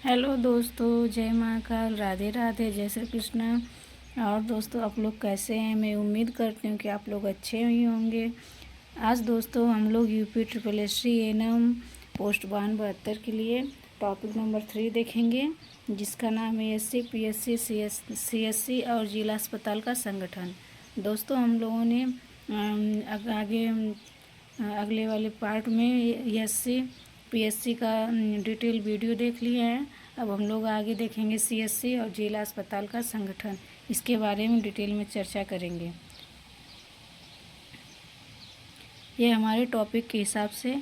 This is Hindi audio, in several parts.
हेलो दोस्तों, जय महाकाल, राधे राधे, जय श्री कृष्णा। और दोस्तों, आप लोग कैसे हैं? मैं उम्मीद करती हूँ कि आप लोग अच्छे ही होंगे। आज दोस्तों हम लोग UP triple S C NM post 172 के लिए टॉपिक नंबर 3 देखेंगे, जिसका नाम है एससी पीएससी सीएससी और जिला अस्पताल का संगठन। दोस्तों, हम लोगों ने आगे अगले वाले पार्ट में एससी पीएससी का डिटेल वीडियो देख लिया है। अब हम लोग आगे देखेंगे सीएससी और जिला अस्पताल का संगठन, इसके बारे में डिटेल में चर्चा करेंगे। ये हमारे टॉपिक के हिसाब से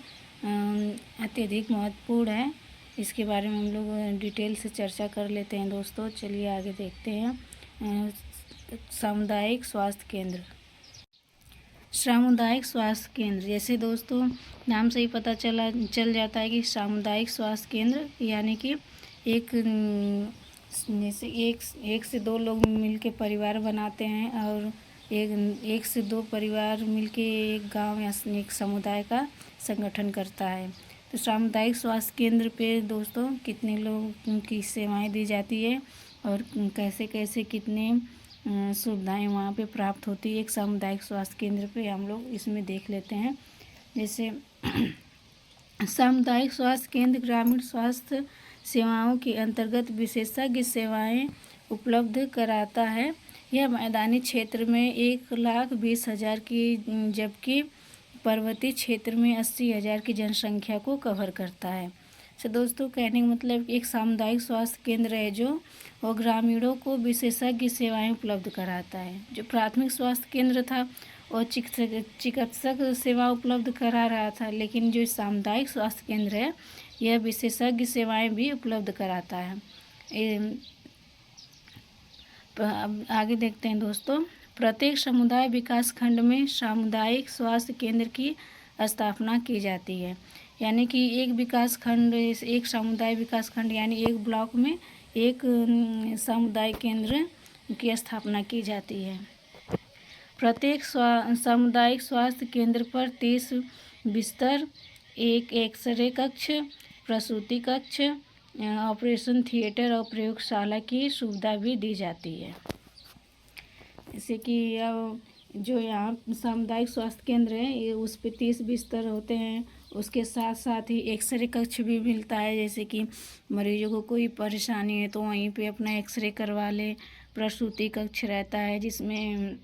अत्यधिक महत्वपूर्ण है। इसके बारे में हम लोग डिटेल से चर्चा कर लेते हैं। दोस्तों चलिए आगे देखते हैं। सामुदायिक स्वास्थ्य केंद्र। सामुदायिक स्वास्थ्य केंद्र, जैसे दोस्तों नाम से ही पता चल जाता है कि सामुदायिक स्वास्थ्य केंद्र यानी कि जैसे एक से दो लोग मिलके परिवार बनाते हैं और एक से दो परिवार मिलके एक गांव या एक समुदाय का संगठन करता है। तो सामुदायिक स्वास्थ्य केंद्र पे दोस्तों कितने लोगों की सेवाएं दी जाती है और कैसे कैसे कितने सुविधाएं वहाँ पे प्राप्त होती है एक सामुदायिक स्वास्थ्य केंद्र पे, हम लोग इसमें देख लेते हैं। जैसे सामुदायिक स्वास्थ्य केंद्र ग्रामीण स्वास्थ्य सेवाओं के अंतर्गत विशेषज्ञ सेवाएं उपलब्ध कराता है। यह मैदानी क्षेत्र में 1,20,000 की जबकि पर्वतीय क्षेत्र में 80,000 की जनसंख्या को कवर करता है। तो दोस्तों कहने का मतलब एक सामुदायिक स्वास्थ्य केंद्र है जो वो ग्रामीणों को विशेषज्ञ सेवाएं उपलब्ध कराता है। जो प्राथमिक स्वास्थ्य केंद्र था और चिकित्सक सेवा उपलब्ध करा रहा था, लेकिन जो सामुदायिक स्वास्थ्य केंद्र है यह विशेषज्ञ सेवाएं भी उपलब्ध कराता है। आगे देखते हैं दोस्तों। प्रत्येक समुदाय विकास खंड में सामुदायिक स्वास्थ्य केंद्र की स्थापना की जाती है, यानी कि एक विकास खंड, एक समुदाय विकास खंड यानी एक ब्लॉक में एक समुदाय केंद्र की स्थापना की जाती है। प्रत्येक सामुदायिक स्वास्थ्य केंद्र पर 30 बिस्तर, एक एक्सरे कक्ष, प्रसूति कक्ष, ऑपरेशन थिएटर और प्रयोगशाला की सुविधा भी दी जाती है। जैसे कि जो यहाँ सामुदायिक स्वास्थ्य केंद्र है ये उस पे 30 बिस्तर होते हैं, उसके साथ साथ ही एक्सरे कक्ष भी मिलता है। जैसे कि मरीजों को कोई परेशानी है तो वहीं पे अपना एक्सरे करवा ले। प्रसूति कक्ष रहता है जिसमें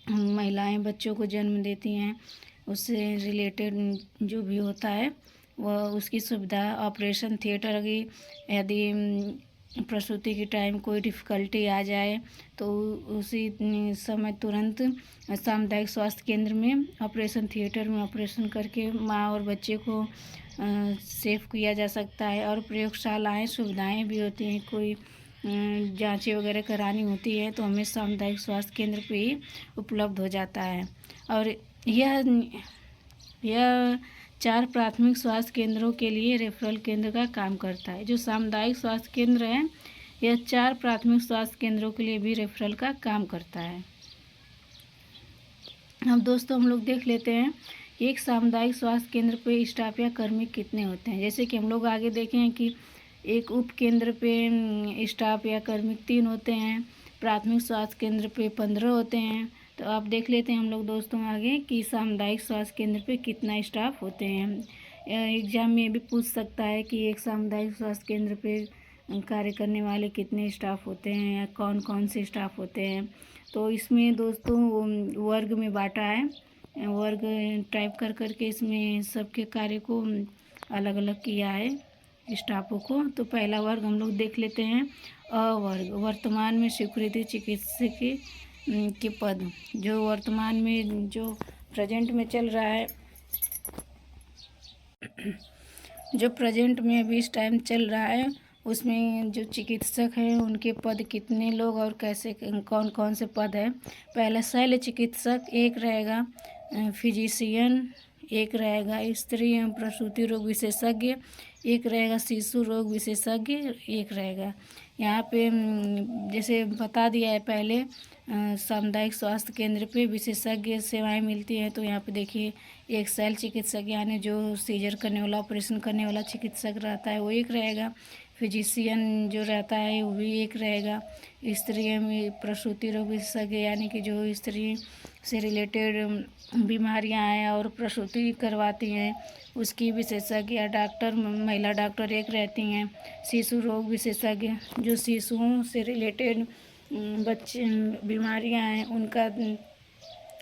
महिलाएं बच्चों को जन्म देती हैं, उससे रिलेटेड जो भी होता है वह उसकी सुविधा। ऑपरेशन थिएटर की यदि प्रसूति के टाइम कोई डिफ़िकल्टी आ जाए तो उसी समय तुरंत सामुदायिक स्वास्थ्य केंद्र में ऑपरेशन थिएटर में ऑपरेशन करके माँ और बच्चे को सेफ किया जा सकता है। और प्रयोगशालाएं सुविधाएं भी होती हैं, कोई जांचें वगैरह करानी होती है तो हमें सामुदायिक स्वास्थ्य केंद्र पे ही उपलब्ध हो जाता है। और यह 4 प्राथमिक स्वास्थ्य केंद्रों के लिए रेफरल केंद्र का काम करता है। जो सामुदायिक स्वास्थ्य केंद्र है यह 4 प्राथमिक स्वास्थ्य केंद्रों के लिए भी रेफरल का काम करता है। अब दोस्तों हम लोग देख लेते हैं एक सामुदायिक स्वास्थ्य केंद्र पे स्टाफ या कर्मी कितने होते हैं। जैसे कि हम लोग आगे देखें कि एक उप केंद्र पे स्टाफ या कर्मी 3 होते हैं, प्राथमिक स्वास्थ्य केंद्र पे 15 होते हैं। तो आप देख लेते हैं हम लोग दोस्तों आगे कि सामुदायिक स्वास्थ्य केंद्र पे कितना स्टाफ होते हैं। एग्जाम में भी पूछ सकता है कि एक सामुदायिक स्वास्थ्य केंद्र पे कार्य करने वाले कितने स्टाफ होते हैं या कौन कौन से स्टाफ होते हैं। तो इसमें दोस्तों वर्ग में बांटा है, वर्ग टाइप कर करके इसमें सबके कार्य को अलग अलग किया है स्टाफों को। तो पहला वर्ग हम लोग देख लेते हैं अवर्ग। वर्तमान में स्वीकृत चिकित्सक के पद, जो वर्तमान में जो प्रेजेंट में चल रहा है, जो प्रेजेंट में अभी इस टाइम चल रहा है उसमें जो चिकित्सक हैं उनके पद कितने लोग और कैसे कौन कौन से पद हैं। पहला शल्य चिकित्सक एक रहेगा, फिजिशियन एक रहेगा, स्त्री एवं प्रसूति रोग विशेषज्ञ एक रहेगा, शिशु रोग विशेषज्ञ एक रहेगा। यहाँ पे जैसे बता दिया है पहले सामुदायिक स्वास्थ्य केंद्र पे विशेषज्ञ सेवाएं मिलती हैं। तो यहाँ पे देखिए एक शल्य चिकित्सक यानी जो सीजर करने वाला ऑपरेशन करने वाला चिकित्सक रहता है वो एक रहेगा। फिजिशियन जो रहता है वो भी एक रहेगा। स्त्री में प्रसूति रोग विशेषज्ञ यानी कि जो स्त्री से रिलेटेड बीमारियां हैं और प्रसूति करवाती हैं उसकी विशेषज्ञ या डॉक्टर, महिला डॉक्टर एक रहती हैं। शिशु रोग विशेषज्ञ जो शिशुओं से रिलेटेड बच्चे बीमारियां हैं उनका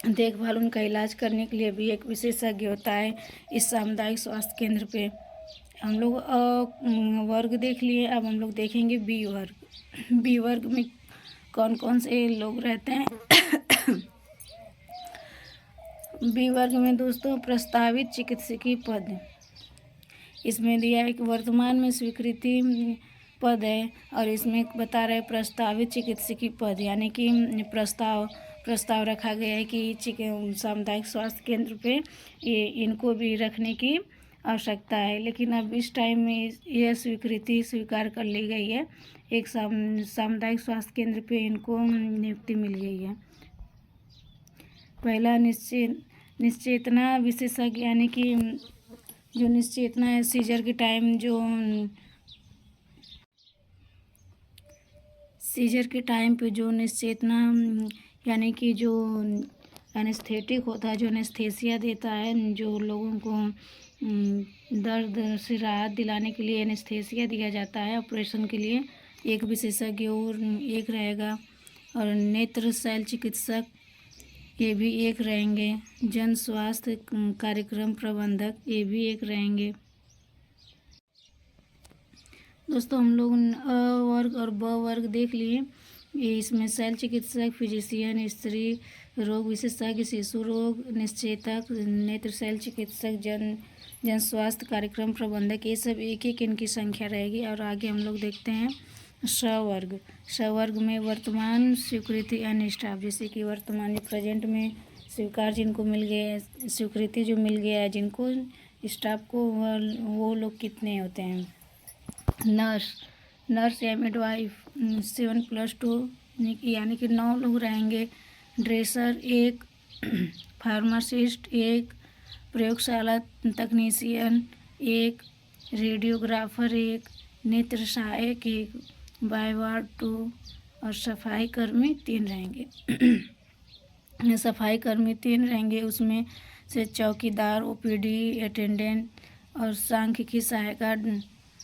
देखभाल, उनका इलाज करने के लिए भी एक विशेषज्ञ होता है इस सामुदायिक स्वास्थ्य केंद्र पे। हम लोग वर्ग देख लिए, अब हम लोग देखेंगे बी वर्ग। बी वर्ग में कौन कौन से लोग रहते हैं। बी वर्ग में दोस्तों प्रस्तावित चिकित्सकीय पद, इसमें दिया है कि वर्तमान में स्वीकृति पद है और इसमें बता रहे प्रस्तावित चिकित्सकीय पद यानी कि प्रस्ताव रखा गया है कि सामुदायिक स्वास्थ्य केंद्र पे इनको भी रखने की आवश्यकता है। लेकिन अब इस टाइम में यह स्वीकृति स्वीकार कर ली गई है, एक सामुदायिक स्वास्थ्य केंद्र पे इनको नियुक्ति मिल गई है। पहला निश्चेतना विशेषज्ञ यानी कि जो निश्चेतना है सीजर के टाइम पे जो निश्चेतना यानी कि जो एनेस्थेटिक होता है, जो एनेस्थेसिया देता है, जो लोगों को दर्द से राहत दिलाने के लिए एनेस्थेसिया दिया जाता है ऑपरेशन के लिए, एक विशेषज्ञ और एक रहेगा। और नेत्र शल्य चिकित्सक ये भी एक रहेंगे। जन स्वास्थ्य कार्यक्रम प्रबंधक ये भी एक रहेंगे। दोस्तों हम लोग अ वर्ग और ब वर्ग देख लिए। ये इसमें शल्य चिकित्सक, फिजिशियन, स्त्री रोग विशेषज्ञ, शिशु रोग निश्चेतक, नेत्र शल्य चिकित्सक, जन स्वास्थ्य कार्यक्रम प्रबंधक, ये सब एक एक इनकी संख्या रहेगी। और आगे हम लोग देखते हैं सवर्ग। सवर्ग में वर्तमान स्वीकृति अन्य स्टाफ, जैसे कि वर्तमान प्रेजेंट में स्वीकार जिनको मिल गया, स्वीकृति जो मिल गया है जिनको स्टाफ को, वो लोग कितने होते हैं। नर्स या मिडवाइफ 7+2 यानी कि 9 लोग रहेंगे। ड्रेसर 1, फार्मासिस्ट 1, प्रयोगशाला तकनीशियन 1, रेडियोग्राफर 1, नेत्र सहायक 1, बायवार्ड 2 और सफाई कर्मी 3 रहेंगे। सफाई कर्मी 3 रहेंगे, उसमें से चौकीदार, ओपीडी अटेंडेंट और सांख्यिकी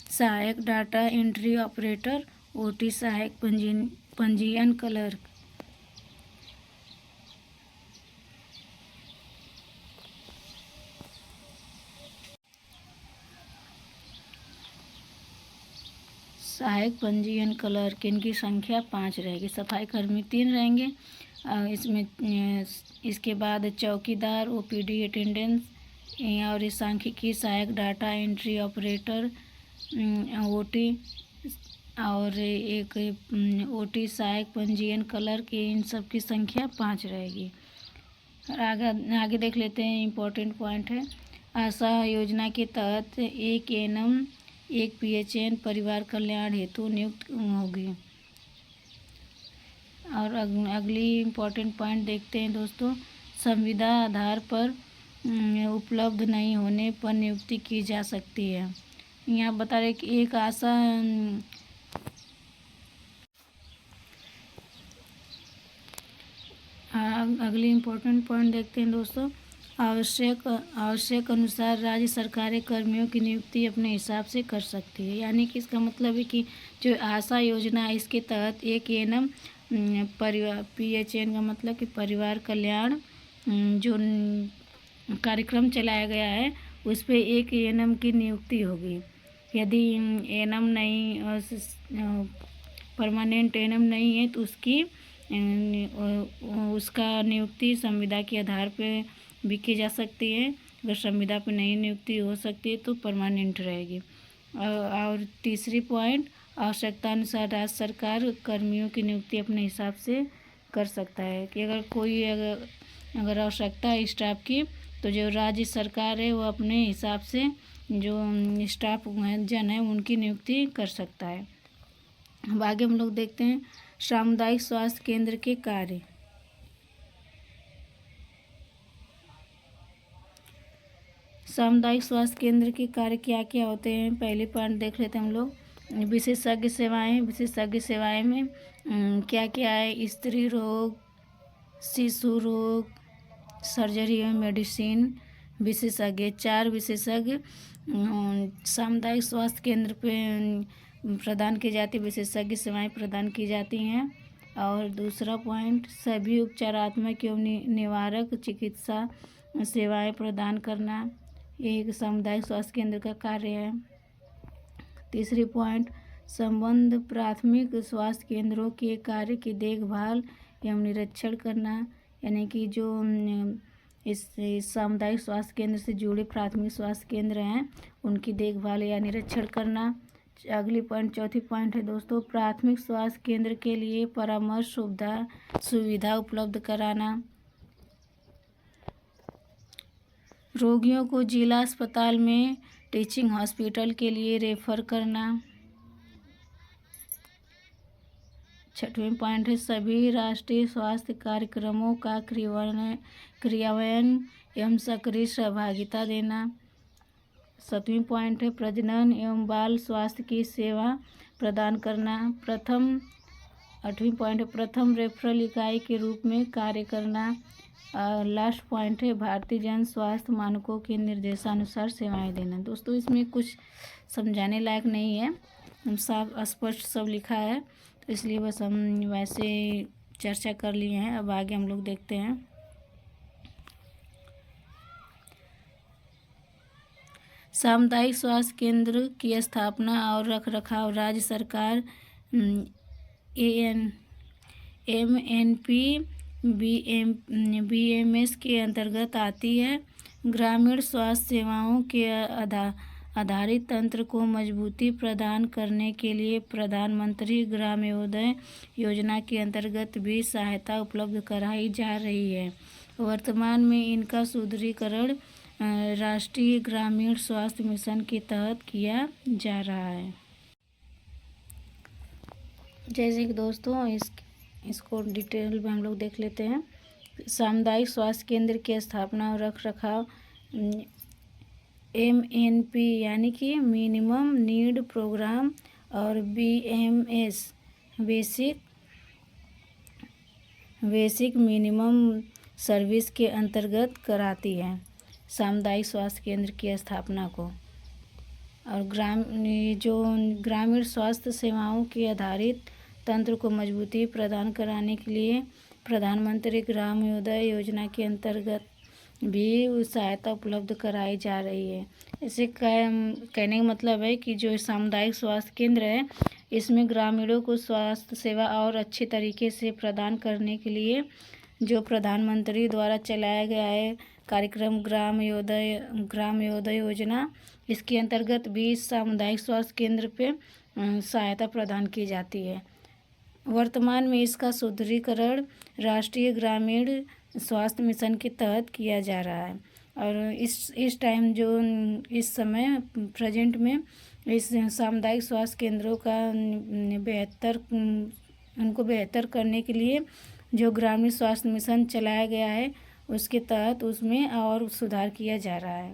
सहायक, डाटा एंट्री ऑपरेटर, ओटी सहायक, पंजीयन क्लर्क। सहायक पंजीयन क्लर्क इनकी संख्या 5 रहेगी। सफाई कर्मी 3 रहेंगे। इसके बाद चौकीदार, ओपीडी अटेंडेंस और सांख्यिकी सहायक, डाटा एंट्री ऑपरेटर, ओटी और एक ओटी सहायक, पंजीयन क्लर्क, इन सब की संख्या 5 रहेगी। आगे देख लेते हैं, इम्पोर्टेंट पॉइंट है। आशा योजना के तहत एक एएनएम, एक पीएचएन परिवार कल्याण हेतु नियुक्त होगी। और अगली इम्पोर्टेंट पॉइंट देखते हैं दोस्तों। संविदा आधार पर उपलब्ध नहीं होने पर नियुक्ति की जा सकती है। यहाँ बता रहे कि एक आशा अगली इम्पोर्टेंट पॉइंट देखते हैं दोस्तों। आवश्यक अनुसार राज्य सरकारें कर्मियों की नियुक्ति अपने हिसाब से कर सकती है। यानी कि इसका मतलब है कि जो आशा योजना है इसके तहत एक एएनएम परिवार, पीएचएन का मतलब कि परिवार कल्याण जो कार्यक्रम चलाया गया है उस पर एक एएनएम की नियुक्ति होगी। यदि एएनएम नहीं, परमानेंट एएनएम नहीं है तो उसका नियुक्ति संविदा के आधार पे भी की जा सकती है। अगर संविदा पे नहीं नियुक्ति हो सकती है तो परमानेंट रहेगी। और तीसरी पॉइंट, आवश्यकता अनुसार राज्य सरकार कर्मियों की नियुक्ति अपने हिसाब से कर सकता है कि अगर आवश्यकता है स्टाफ की तो जो राज्य सरकार है वो अपने हिसाब से जो स्टाफ जन है उनकी नियुक्ति कर सकता है। अब आगे हम लोग देखते हैं सामुदायिक स्वास्थ्य केंद्र के कार्य। सामुदायिक स्वास्थ्य केंद्र के कार्य क्या क्या होते हैं, पहले पॉइंट देख लेते हैं हम लोग। विशेषज्ञ सेवाएं में क्या क्या है? स्त्री रोग, शिशु रोग, सर्जरी एवं मेडिसिन विशेषज्ञ। 4 विशेषज्ञ सामुदायिक स्वास्थ्य केंद्र पे प्रदान की जाती विशेषज्ञ सेवाएं प्रदान की जाती हैं। और दूसरा पॉइंट, सभी उपचारात्मक एवं निवारक चिकित्सा सेवाएं प्रदान करना, ये एक सामुदायिक स्वास्थ्य केंद्र का कार्य है। तीसरी पॉइंट, संबद्ध प्राथमिक स्वास्थ्य केंद्रों के कार्य की देखभाल एवं निरीक्षण करना, यानी कि जो इस सामुदायिक स्वास्थ्य केंद्र से जुड़े प्राथमिक स्वास्थ्य केंद्र हैं उनकी देखभाल या निरीक्षण करना। अगली पॉइंट, चौथी पॉइंट है दोस्तों, प्राथमिक स्वास्थ्य केंद्र के लिए परामर्श सुविधा उपलब्ध कराना। रोगियों को जिला अस्पताल में टीचिंग हॉस्पिटल के लिए रेफर करना। छठवें पॉइंट है, सभी राष्ट्रीय स्वास्थ्य कार्यक्रमों का क्रियान्वयन एवं सक्रिय सहभागिता देना। 7वीं पॉइंट है, प्रजनन एवं बाल स्वास्थ्य की सेवा प्रदान करना। 8वीं पॉइंट है, प्रथम रेफरल इकाई के रूप में कार्य करना। लास्ट पॉइंट है, भारतीय जन स्वास्थ्य मानकों के निर्देशानुसार सेवाएं देना। दोस्तों इसमें कुछ समझाने लायक नहीं है, हम साफ स्पष्ट सब लिखा है, तो इसलिए बस हम वैसे चर्चा कर लिए हैं। अब आगे हम लोग देखते हैं। सामुदायिक स्वास्थ्य केंद्र की स्थापना और रखरखाव राज्य सरकार MNP BMS के अंतर्गत आती है। ग्रामीण स्वास्थ्य सेवाओं के आधारित तंत्र को मजबूती प्रदान करने के लिए प्रधानमंत्री ग्राम्योदय योजना के अंतर्गत भी सहायता उपलब्ध कराई जा रही है। वर्तमान में इनका सुदृढ़ीकरण राष्ट्रीय ग्रामीण स्वास्थ्य मिशन के तहत किया जा रहा है। जैसे कि दोस्तों इसको डिटेल में हम लोग देख लेते हैं। सामुदायिक स्वास्थ्य केंद्र की स्थापना और रखरखाव MNP यानी कि मिनिमम नीड प्रोग्राम और BMS बेसिक मिनिमम सर्विस के अंतर्गत कराती है सामुदायिक स्वास्थ्य केंद्र की स्थापना को। और ग्रामीण स्वास्थ्य सेवाओं के आधारित तंत्र को मजबूती प्रदान कराने के लिए प्रधानमंत्री ग्राम्योदय योजना के अंतर्गत भी सहायता उपलब्ध कराई जा रही है। इसे कहने का मतलब है कि जो सामुदायिक स्वास्थ्य केंद्र है इसमें ग्रामीणों को स्वास्थ्य सेवा और अच्छे तरीके से प्रदान करने के लिए जो प्रधानमंत्री द्वारा चलाया गया है कार्यक्रम ग्राम्योदय योजना, इसके अंतर्गत भी सामुदायिक स्वास्थ्य केंद्र पे सहायता प्रदान की जाती है। वर्तमान में इसका सुदृढ़ीकरण राष्ट्रीय ग्रामीण स्वास्थ्य मिशन के तहत किया जा रहा है। और इस टाइम जो इस समय प्रेजेंट में इस सामुदायिक स्वास्थ्य केंद्रों का बेहतर करने के लिए जो ग्रामीण स्वास्थ्य मिशन चलाया गया है उसके तहत उसमें और सुधार किया जा रहा है।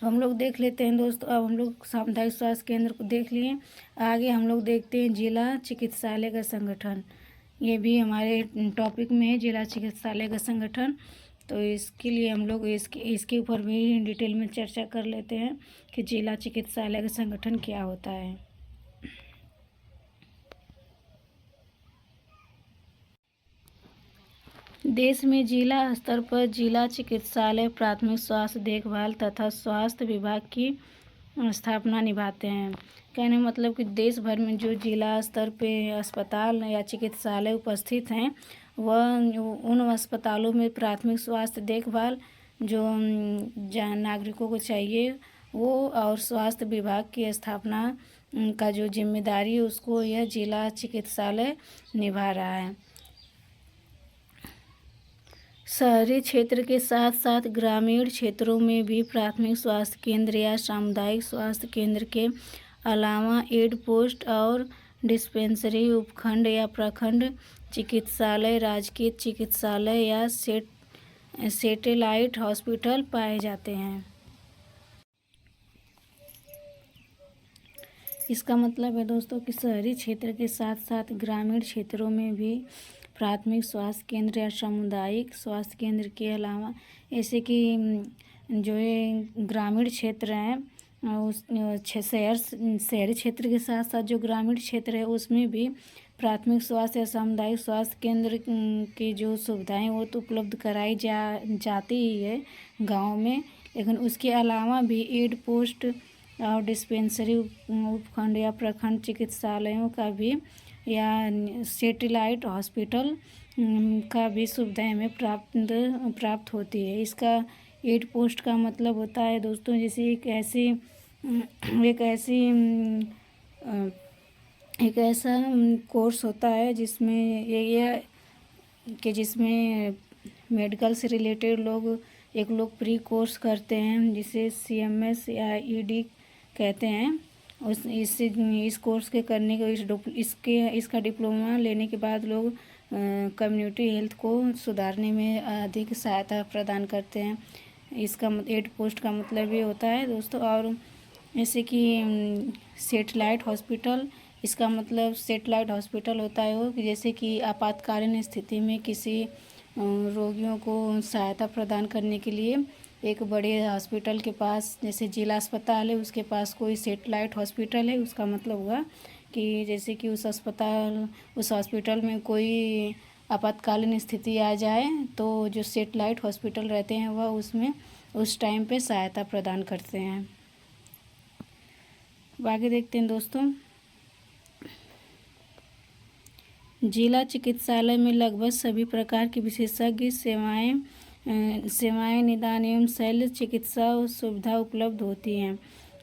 हम लोग देख लेते हैं दोस्तों। अब हम लोग सामुदायिक स्वास्थ्य केंद्र को देख लिए, आगे हम लोग देखते हैं जिला चिकित्सालय का संगठन। ये भी हमारे टॉपिक में है, जिला चिकित्सालय का संगठन। तो इसके लिए हम लोग इसके ऊपर भी डिटेल में चर्चा कर लेते हैं कि जिला चिकित्सालय का संगठन क्या होता है। देश में जिला स्तर पर जिला चिकित्सालय प्राथमिक स्वास्थ्य देखभाल तथा स्वास्थ्य विभाग की स्थापना निभाते हैं। कहने मतलब कि देश भर में जो जिला स्तर पे अस्पताल या चिकित्सालय उपस्थित हैं वह उन अस्पतालों में प्राथमिक स्वास्थ्य देखभाल जो नागरिकों को चाहिए वो और स्वास्थ्य विभाग की स्थापना का जो जिम्मेदारी है उसको यह जिला चिकित्सालय निभा रहा है। शहरी क्षेत्र के साथ साथ ग्रामीण क्षेत्रों में भी प्राथमिक स्वास्थ्य केंद्र या सामुदायिक स्वास्थ्य केंद्र के अलावा एड पोस्ट और डिस्पेंसरी, उपखंड या प्रखंड चिकित्सालय, राजकीय चिकित्सालय या सैटेलाइट हॉस्पिटल पाए जाते हैं। इसका मतलब है दोस्तों कि शहरी क्षेत्र के साथ साथ ग्रामीण क्षेत्रों में भी प्राथमिक स्वास्थ्य केंद्र या सामुदायिक स्वास्थ्य केंद्र के अलावा, ऐसे कि जो ये ग्रामीण क्षेत्र हैं उस शहरी क्षेत्र के साथ साथ जो ग्रामीण क्षेत्र है उसमें भी प्राथमिक स्वास्थ्य या सामुदायिक स्वास्थ्य केंद्र की जो सुविधाएं वो तो उपलब्ध कराई जाती ही है गांव में, लेकिन उसके अलावा भी एड पोस्ट और डिस्पेंसरी उपखंड या प्रखंड चिकित्सालयों का भी या सेटेलाइट हॉस्पिटल का भी सुविधाएं हमें प्राप्त होती है। इसका एड पोस्ट का मतलब होता है दोस्तों जैसे एक ऐसा कोर्स होता है जिसमें जिसमें मेडिकल से रिलेटेड लोग प्री कोर्स करते हैं जिसे CMS या ED कहते हैं। इस कोर्स के करने के इसका डिप्लोमा लेने के बाद लोग कम्युनिटी हेल्थ को सुधारने में अधिक सहायता प्रदान करते हैं। इसका एड पोस्ट का मतलब ये होता है दोस्तों। और जैसे कि सेटेलाइट हॉस्पिटल, इसका मतलब सेटेलाइट हॉस्पिटल होता है वो कि जैसे कि आपातकालीन स्थिति में किसी रोगियों को सहायता प्रदान करने के लिए एक बड़े हॉस्पिटल के पास, जैसे जिला अस्पताल है उसके पास कोई सेटेलाइट हॉस्पिटल है, उसका मतलब हुआ कि जैसे कि उस हॉस्पिटल में कोई आपातकालीन स्थिति आ जाए तो जो सेटेलाइट हॉस्पिटल रहते हैं वह उसमें उस टाइम पे सहायता प्रदान करते हैं। आगे देखते हैं दोस्तों। जिला चिकित्सालय में लगभग सभी प्रकार की विशेषज्ञ सेवाएं निदान एवं शल्य चिकित्सा सुविधा उपलब्ध होती हैं।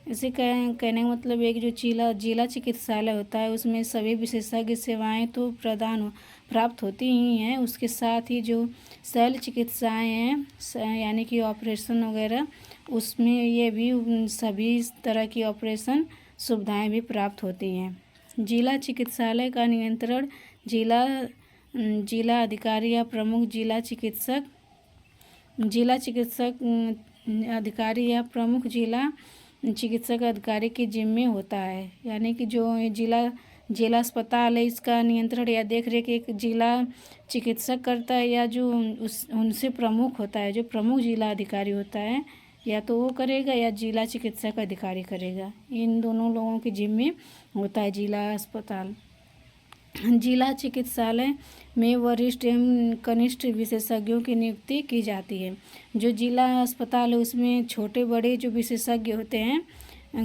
इसे कहने का मतलब एक जो जिला चिकित्सालय होता है उसमें सभी विशेषज्ञ सेवाएं तो प्राप्त होती ही हैं, उसके साथ ही जो शल्य चिकित्साएं हैं यानी कि ऑपरेशन वगैरह, उसमें ये भी सभी तरह की ऑपरेशन सुविधाएं भी प्राप्त होती हैं। जिला चिकित्सालय का नियंत्रण जिला अधिकारी या प्रमुख जिला चिकित्सक अधिकारी या प्रमुख जिला चिकित्सक अधिकारी के जिम्मे होता है। यानी कि जो जिला अस्पताल है इसका नियंत्रण या देख रेख एक जिला चिकित्सक करता है या जो उनसे प्रमुख होता है, जो प्रमुख जिला अधिकारी होता है, या तो वो करेगा या जिला चिकित्सक अधिकारी करेगा। इन दोनों लोगों के जिम्मे होता है जिला अस्पताल। जिला चिकित्सालय में वरिष्ठ एवं कनिष्ठ विशेषज्ञों की नियुक्ति की जाती है। जो जिला अस्पताल है उसमें छोटे बड़े जो विशेषज्ञ होते हैं,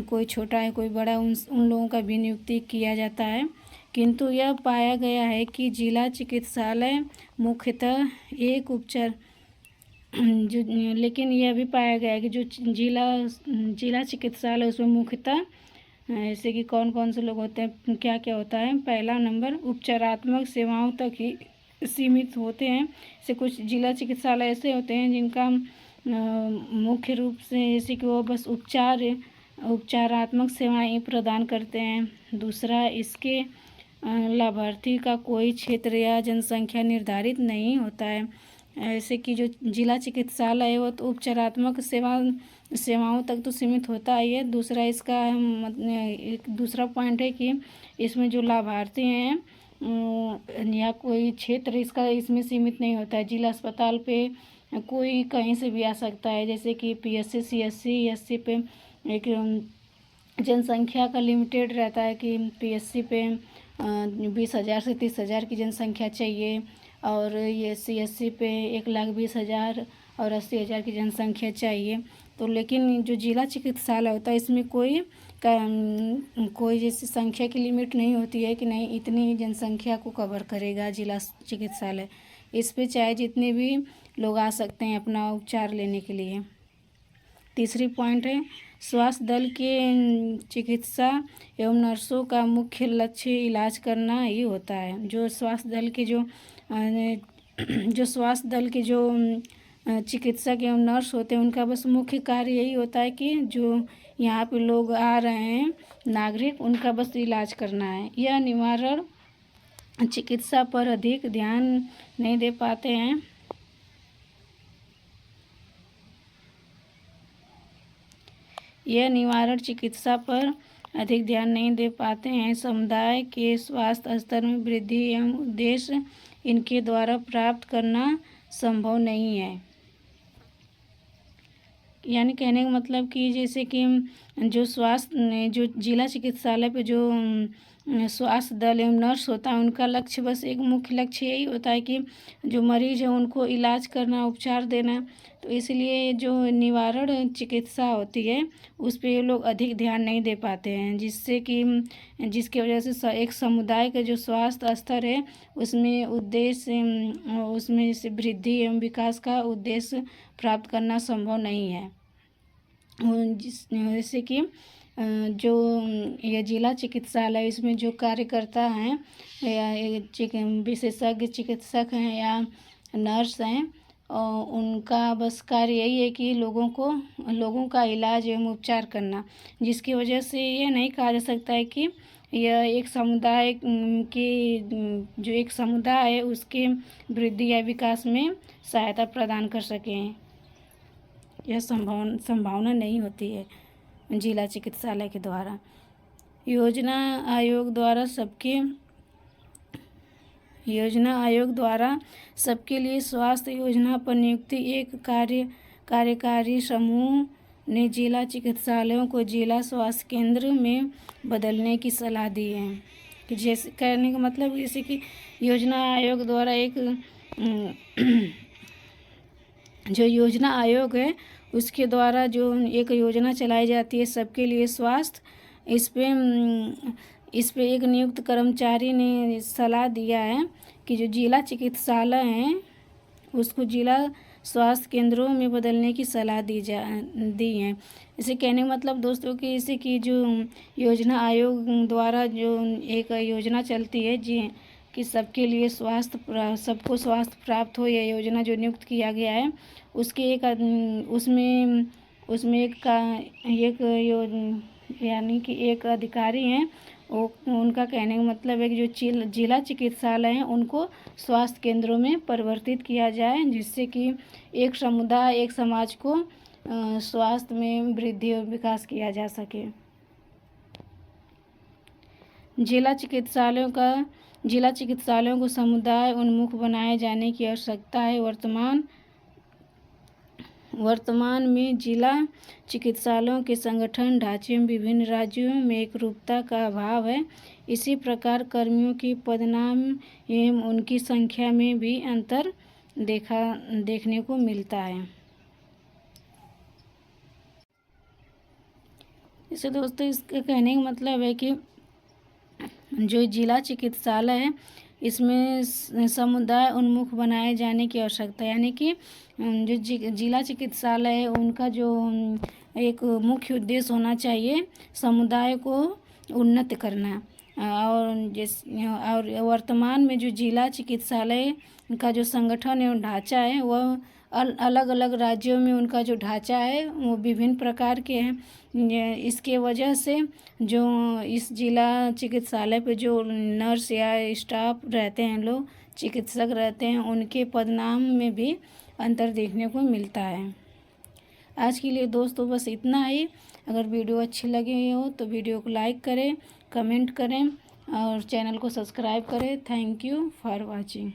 कोई छोटा है कोई बड़ा, उन लोगों का भी नियुक्ति किया जाता है। किंतु यह पाया गया है कि जिला चिकित्सालय मुख्यतः एक उपचार लेकिन यह भी पाया गया है कि जो जिला चिकित्सालय उसमें मुख्यतः ऐसे कि कौन कौन से लोग होते हैं, क्या क्या होता है। पहला नंबर उपचारात्मक सेवाओं तक ही सीमित होते हैं। जैसे कुछ जिला चिकित्सालय ऐसे होते हैं जिनका मुख्य रूप से जैसे कि वो बस उपचारात्मक सेवाएं प्रदान करते हैं। दूसरा, इसके लाभार्थी का कोई क्षेत्र या जनसंख्या निर्धारित नहीं होता है। ऐसे कि जो जिला चिकित्सालय है वो तो उपचारात्मक सेवाओं तक तो सीमित होता ही है। दूसरा, इसका एक दूसरा पॉइंट है कि इसमें जो लाभार्थी हैं या कोई क्षेत्र इसमें सीमित नहीं होता है। जिला अस्पताल पे कोई कहीं से भी आ सकता है। जैसे कि PSC CSC SC पे एक जनसंख्या का लिमिटेड रहता है कि PSC पे 20,000 से 30,000 की जनसंख्या चाहिए, और ये CSC पे 1,20,000 और 80,000 की जनसंख्या चाहिए। तो लेकिन जो जिला चिकित्सालय होता है इसमें कोई जैसी संख्या की लिमिट नहीं होती है कि नहीं इतनी जनसंख्या को कवर करेगा जिला चिकित्सालय। इस पे चाहे जितने भी लोग आ सकते हैं अपना उपचार लेने के लिए। तीसरी पॉइंट है, स्वास्थ्य दल के चिकित्सा एवं नर्सों का मुख्य लक्ष्य इलाज करना ही होता है। जो स्वास्थ्य दल के जो चिकित्सक एवं नर्स होते हैं उनका बस मुख्य कार्य यही होता है कि जो यहाँ पे लोग आ रहे हैं नागरिक, उनका बस इलाज करना है। यह निवारण चिकित्सा पर अधिक ध्यान नहीं दे पाते हैं। यह निवारण चिकित्सा पर अधिक ध्यान नहीं दे पाते हैं। समुदाय के स्वास्थ्य स्तर में वृद्धि एवं उद्देश्य इनके द्वारा प्राप्त करना संभव नहीं है। यानी कहने का मतलब कि जैसे कि जो स्वास्थ्य जो जिला चिकित्सालय पे जो स्वास्थ्य दल एवं नर्स होता है, उनका लक्ष्य बस एक मुख्य लक्ष्य यही होता है कि जो मरीज है उनको इलाज करना, उपचार देना। तो इसलिए जो निवारण चिकित्सा होती है उस पे ये लोग अधिक ध्यान नहीं दे पाते हैं, जिसकी वजह से एक समुदाय का जो स्वास्थ्य स्तर है उसमें उसमें से वृद्धि एवं विकास का उद्देश्य प्राप्त करना संभव नहीं है। जैसे कि जो ये जिला चिकित्सालय इसमें जो कार्यकर्ता हैं या विशेषज्ञ चिकित्सक हैं या नर्स हैं, उनका बस कार्य यही है कि लोगों का इलाज एवं उपचार करना, जिसकी वजह से ये नहीं कहा जा सकता है कि यह एक समुदाय जो एक समुदाय है उसके वृद्धि या विकास में सहायता प्रदान कर सकें। यह संभावना नहीं होती है जिला चिकित्सालय के द्वारा। योजना आयोग द्वारा सबके लिए स्वास्थ्य योजना पर नियुक्ति एक कार्यकारी समूह ने जिला चिकित्सालयों को जिला स्वास्थ्य केंद्र में बदलने की सलाह दी है। कि जैसे कहने का मतलब जैसे कि योजना आयोग द्वारा जो योजना आयोग है उसके द्वारा जो एक योजना चलाई जाती है सबके लिए स्वास्थ्य, इस पे एक नियुक्त कर्मचारी ने सलाह दिया है कि जो जिला चिकित्सालय हैं उसको जिला स्वास्थ्य केंद्रों में बदलने की सलाह दी है। इसे कहने का मतलब दोस्तों कि इसे कि जो योजना आयोग द्वारा जो एक योजना चलती है जी कि सबके लिए सबको स्वास्थ्य प्राप्त हो, यह योजना जो नियुक्त किया गया है उसके यानी कि एक अधिकारी हैं, उनका कहने का मतलब है कि जो जिला चिकित्सालय हैं उनको स्वास्थ्य केंद्रों में परिवर्तित किया जाए, जिससे कि एक समुदाय एक समाज को स्वास्थ्य में वृद्धि और विकास किया जा सके। जिला चिकित्सालयों को समुदाय उन्मुख बनाए जाने की आवश्यकता है। वर्तमान में जिला चिकित्सालयों के संगठन ढांचे में विभिन्न राज्यों में एकरूपता का अभाव है। इसी प्रकार कर्मियों की पदनाम एवं उनकी संख्या में भी अंतर देखने को मिलता है। इसे दोस्तों इसके कहने का मतलब है कि जो जिला चिकित्सालय है इसमें समुदाय उन्मुख बनाए जाने की आवश्यकता है। यानी कि जो जिला चिकित्सालय है उनका जो एक मुख्य उद्देश्य होना चाहिए समुदाय को उन्नत करना। और वर्तमान में जो जिला चिकित्सालय का जो संगठन एवं ढांचा है वह अलग अलग राज्यों में उनका जो ढांचा है वो विभिन्न प्रकार के हैं। इसके वजह से जो इस जिला चिकित्सालय पे जो नर्स या स्टाफ रहते हैं, लोग चिकित्सक रहते हैं, उनके पदनाम में भी अंतर देखने को मिलता है। आज के लिए दोस्तों बस इतना ही। अगर वीडियो अच्छी लगी हो तो वीडियो को लाइक करें, कमेंट करें और चैनल को सब्सक्राइब करें। Thank you for watching.